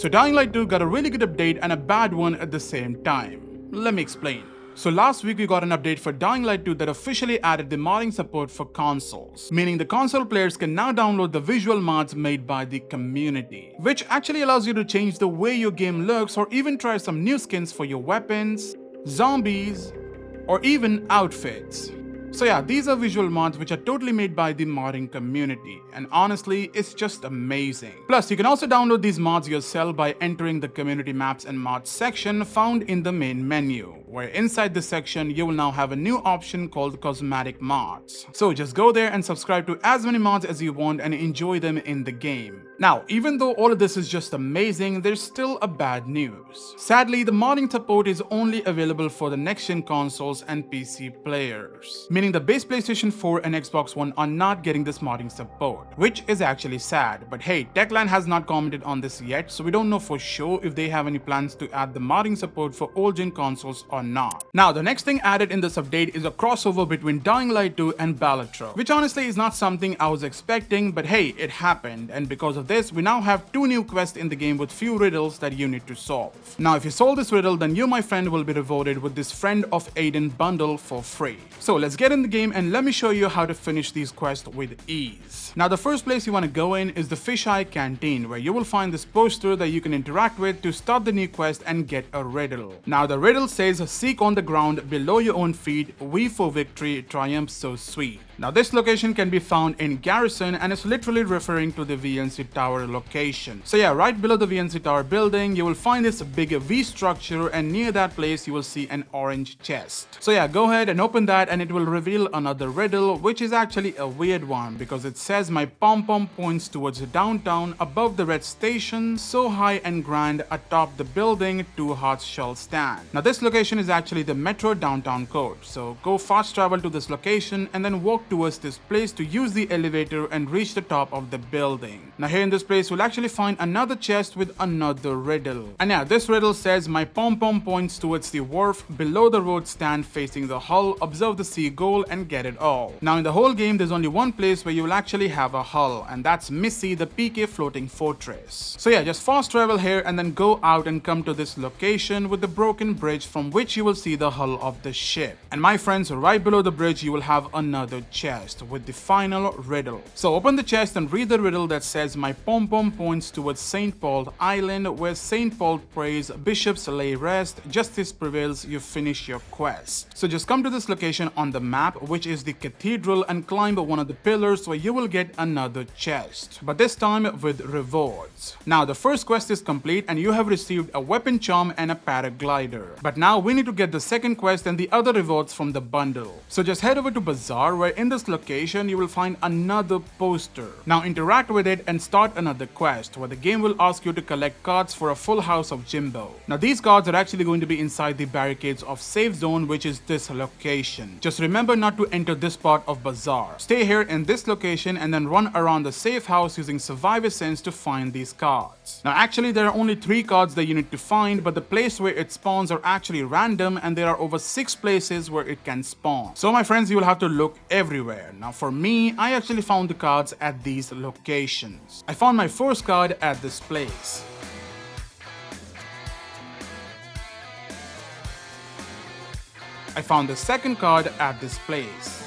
So Dying Light 2 got a really good update and a bad one at the same time. Let me explain. So last week we got an update for Dying Light 2 that officially added the modding support for consoles, meaning the console players can now download the visual mods made by the community, which actually allows you to change the way your game looks or even try some new skins for your weapons, zombies, or even outfits. So yeah, these are visual mods which are totally made by the modding community, and honestly, it's just amazing. Plus, you can also download these mods yourself by entering the community maps and mods section found in the main menu, where inside this section you will now have a new option called cosmetic mods. So just go there and subscribe to as many mods as you want and enjoy them in the game. Now, even though all of this is just amazing, there's still a bad news. Sadly, the modding support is only available for the next-gen consoles and PC players, meaning the base PlayStation 4 and Xbox One are not getting this modding support, which is actually sad. But hey, Techland has not commented on this yet, so we don't know for sure if they have any plans to add the modding support for old-gen consoles or not. Now, the next thing added in this update is a crossover between Dying Light 2 and Balatro, which honestly is not something I was expecting, but hey, it happened, and because of this, we now have 2 new quests in the game with few riddles that you need to solve. Now, if you solve this riddle, then you, my friend, will be rewarded with this Friend of Aiden bundle for free. So let's get in the game and let me show you how to finish these quests with ease. Now, the first place you want to go in is the Fisheye Canteen, where you will find this poster that you can interact with to start the new quest and get a riddle. Now, the riddle says, "Seek on the ground below your own feet, we for victory, triumph so sweet." Now, this location can be found in Garrison and is literally referring to the VNC Tower location. So yeah, right below the VNC Tower building, you will find this big V structure, and near that place you will see an orange chest. So yeah, go ahead and open that and it will reveal another riddle, which is actually a weird one because it says, "My pom-pom points towards downtown, above the red station, so high and grand, atop the building, 2 hearts shall stand." Now, this location is actually the Metro downtown code. So go fast travel to this location and then walk towards this place to use the elevator and reach the top of the building. Now, here in this place you'll actually find another chest with another riddle. And yeah, this riddle says, "My pom-pom points towards the wharf, below the road stand facing the hull, observe the seagull and get it all." Now, in the whole game there's only one place where you will actually have a hull, and that's Missy, the PK floating fortress. So yeah, just fast travel here and then go out and come to this location with the broken bridge from which you will see the hull of the ship. And my friends, right below the bridge you will have another chest with the final riddle. So open the chest and read the riddle that says, "My pom-pom points towards St. Paul Island, where St. Paul prays, bishops lay rest, justice prevails, you finish your quest." So just come to this location on the map, which is the cathedral, and climb one of the pillars where you will get another chest, but this time with rewards. Now, the first quest is complete and you have received a weapon charm and a paraglider. But now we need to get the second quest and the other rewards from the bundle. So just head over to Bazaar, where in this location you will find another poster. Now interact with it and start another quest where the game will ask you to collect cards for a full house of Jimbo. Now, these cards are actually going to be inside the barricades of Safe Zone, which is this location. Just remember not to enter this part of Bazaar. Stay here in this location and then run around the safe house using Survivor Sense to find these cards. Now, actually there are only 3 cards that you need to find, but the place where it spawns are actually random and there are over 6 places where it can spawn. So my friends, you will have to look everywhere. Now, for me, I actually found the cards at these locations. I found my first card at this place. I found the second card at this place.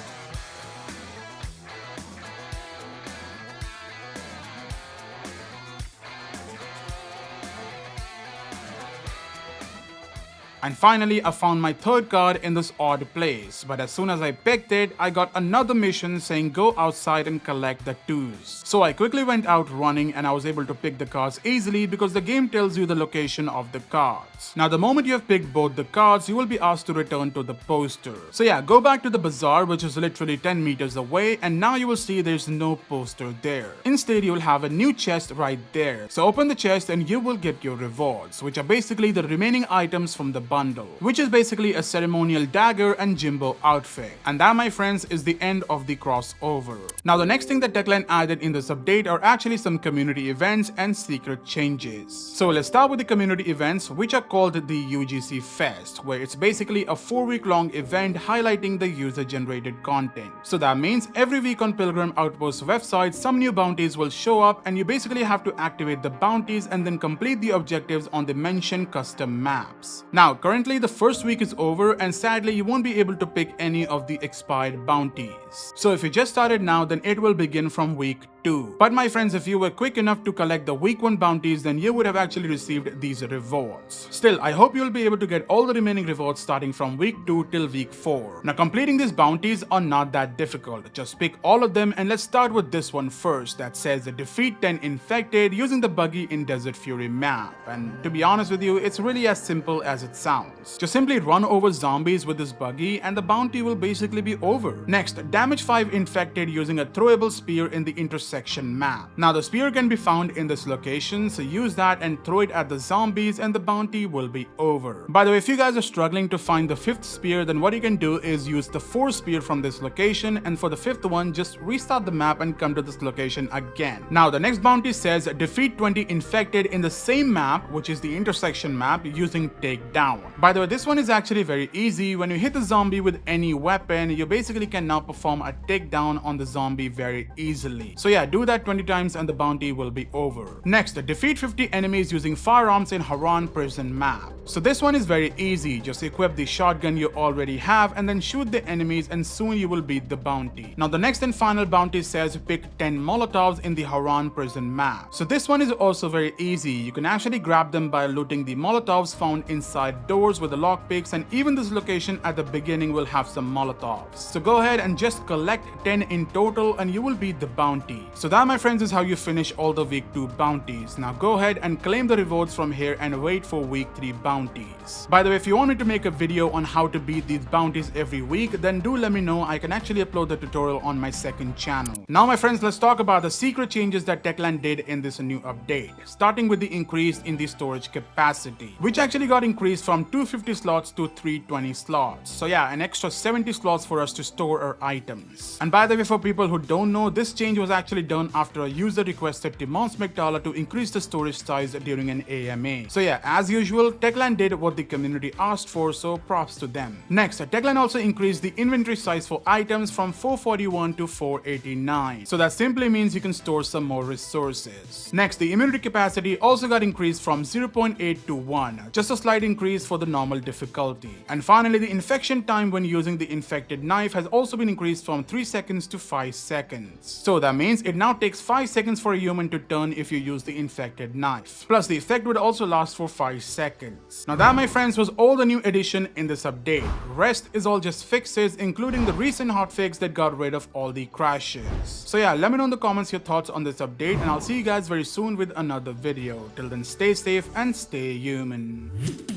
And finally, I found my third card in this odd place, but as soon as I picked it, I got another mission saying go outside and collect the 2s. So I quickly went out running and I was able to pick the cards easily because the game tells you the location of the cards. Now, the moment you have picked both the cards, you will be asked to return to the poster. So yeah, go back to the bazaar, which is literally 10 meters away, and now you will see there's no poster there. Instead, you will have a new chest right there. So open the chest and you will get your rewards, which are basically the remaining items from the bundle, which is basically a ceremonial dagger and Jimbo outfit. And that, my friends, is the end of the crossover. Now the next thing that techland added in this update are actually some community events and secret changes. So let's start with the community events, which are called the UGC Fest, where it's basically a 4-week long event highlighting the user generated content. So that means every week on Pilgrim Outpost website, some new bounties will show up and you basically have to activate the bounties and then complete the objectives on the mentioned custom maps. Now currently the first week is over and sadly you won't be able to pick any of the expired bounties. So if you just started now, then it will begin from week 2. But my friends, if you were quick enough to collect the week 1 bounties, then you would have actually received these rewards. Still, I hope you'll be able to get all the remaining rewards starting from week 2 till week 4. Now completing these bounties are not that difficult. Just pick all of them and let's start with this one first that says defeat 10 infected using the buggy in Desert Fury map. And to be honest with you, it's really as simple as it sounds. Just simply run over zombies with this buggy and the bounty will basically be over. Next, damage 5 infected using a throwable spear in the intersection map. Now the spear can be found in this location, so use that and throw it at the zombies and the bounty will be over. By the way, if you guys are struggling to find the 5th spear, then what you can do is use the 4th spear from this location, and for the 5th one, just restart the map and come to this location again. Now the next bounty says defeat 20 infected in the same map, which is the intersection map, using takedown. By the way, this one is actually very easy. When you hit the zombie with any weapon, you basically can now perform a takedown on the zombie very easily. So yeah, do that 20 times and the bounty will be over. Next, defeat 50 enemies using firearms in Haran prison map. So this one is very easy. Just equip the shotgun you already have and then shoot the enemies and soon you will beat the bounty. Now the next and final bounty says pick 10 Molotovs in the Haran prison map. So this one is also very easy. You can actually grab them by looting the Molotovs found inside doors with the lockpicks, and even this location at the beginning will have some Molotovs. So go ahead and just collect 10 in total and you will beat the bounty. So that, my friends, is how you finish all the week 2 bounties. Now go ahead and claim the rewards from here and wait for week 3 bounties. By the way, if you want me to make a video on how to beat these bounties every week, then do let me know. I can actually upload the tutorial on my second channel. Now my friends, let's talk about the secret changes that techland did in this new update, starting with the increase in the storage capacity, which actually got increased from 250 slots to 320 slots. So yeah, an extra 70 slots for us to store our items. And by the way, for people who don't know, this change was actually done after a user requested Timon Smectala to increase the storage size during an AMA. So yeah, as usual, techland did what the community asked for, so props to them. Next, techland also increased the inventory size for items from 441 to 489. So that simply means you can store some more resources. Next, the immunity capacity also got increased from 0.8 to 1, just a slight increase for the normal difficulty. And finally, the infection time when using the infected knife has also been increased from 3 seconds to 5 seconds. So that means it now takes 5 seconds for a human to turn if you use the infected knife. Plus, the effect would also last for 5 seconds. Now that, my friends, was all the new addition in this update. Rest is all just fixes, including the recent hotfix that got rid of all the crashes. So yeah, let me know in the comments your thoughts on this update, and I'll see you guys very soon with another video. Till then, stay safe and stay human.